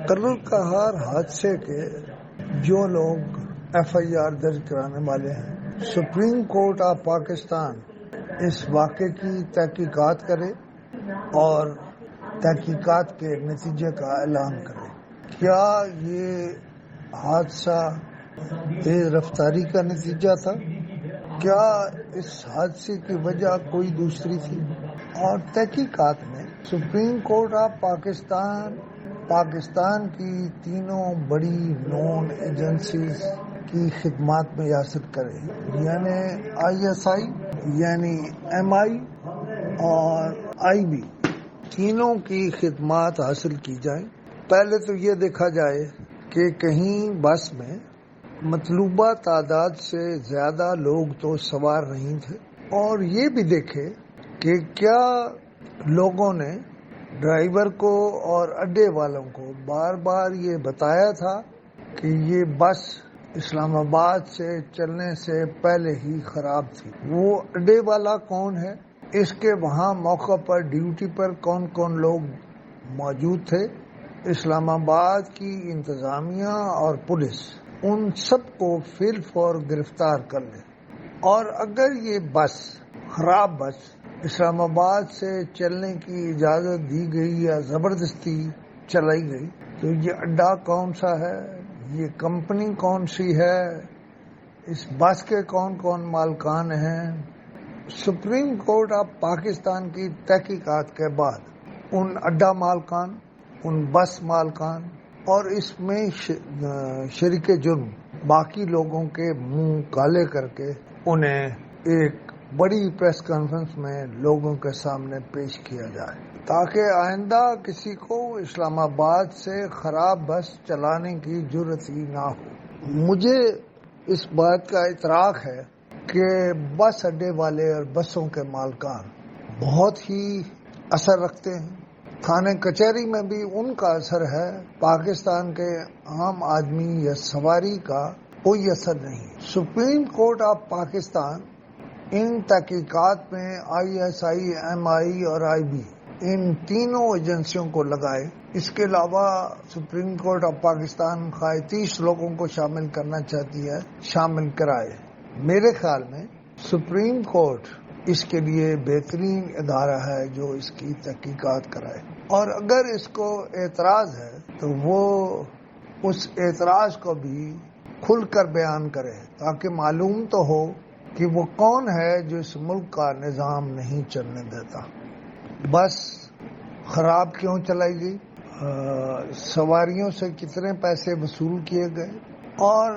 Colonel کہار حادثے کے جو لوگ ایف آئی آر درج کرانے والے ہیں، سپریم کورٹ آف پاکستان اس واقعے کی تحقیقات کرے اور تحقیقات کے نتیجے کا اعلان کرے۔ کیا یہ حادثہ تیز رفتاری کا نتیجہ تھا؟ کیا اس حادثے کی وجہ کوئی دوسری تھی؟ اور تحقیقات میں سپریم کورٹ آف پاکستان کی تینوں بڑی نون ایجنسیز کی خدمات میں ریاست کرے، یعنی آئی ایس آئی، یعنی ایم آئی اور آئی بی، تینوں کی خدمات حاصل کی جائیں۔ پہلے تو یہ دیکھا جائے کہ کہیں بس میں مطلوبہ تعداد سے زیادہ لوگ تو سوار نہیں تھے، اور یہ بھی دیکھے کہ کیا لوگوں نے ڈرائیور کو اور اڈے والوں کو بار بار یہ بتایا تھا کہ یہ بس اسلام آباد سے چلنے سے پہلے ہی خراب تھی۔ وہ اڈے والا کون ہے، اس کے وہاں موقع پر ڈیوٹی پر کون کون لوگ موجود تھے، اسلام آباد کی انتظامیہ اور پولیس ان سب کو فیل فور گرفتار کر لے، اور اگر یہ بس خراب بس اسلام آباد سے چلنے کی اجازت دی گئی یا زبردستی چلائی گئی تو یہ اڈا کون سا ہے، یہ کمپنی کون سی ہے، اس بس کے کون کون مالکان ہیں۔ سپریم کورٹ آف پاکستان کی تحقیقات کے بعد ان اڈا مالکان، ان بس مالکان اور اس میں شریک جرم باقی لوگوں کے منہ کالے کر کے انہیں ایک بڑی پریس کانفرنس میں لوگوں کے سامنے پیش کیا جائے، تاکہ آئندہ کسی کو اسلام آباد سے خراب بس چلانے کی جرأت ہی نہ ہو۔ مجھے اس بات کا اعتراف ہے کہ بس اڈے والے اور بسوں کے مالکان بہت ہی اثر رکھتے ہیں، تھانے کچہری میں بھی ان کا اثر ہے، پاکستان کے عام آدمی یا سواری کا کوئی اثر نہیں۔ سپریم کورٹ آف پاکستان ان تحقیقات میں آئی ایس آئی، ایم آئی اور آئی بی ان تینوں ایجنسیوں کو لگائے۔ اس کے علاوہ سپریم کورٹ آف پاکستان 30 لوگوں کو شامل کرنا چاہتی ہے، شامل کرائے۔ میرے خیال میں سپریم کورٹ اس کے لیے بہترین ادارہ ہے جو اس کی تحقیقات کرائے، اور اگر اس کو اعتراض ہے تو وہ اس اعتراض کو بھی کھل کر بیان کرے، تاکہ معلوم تو ہو کہ وہ کون ہے جو اس ملک کا نظام نہیں چلنے دیتا۔ بس خراب کیوں چلائی گئی، سواریوں سے کتنے پیسے وصول کیے گئے، اور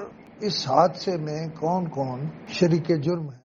اس حادثے میں کون کون شریک جرم ہے۔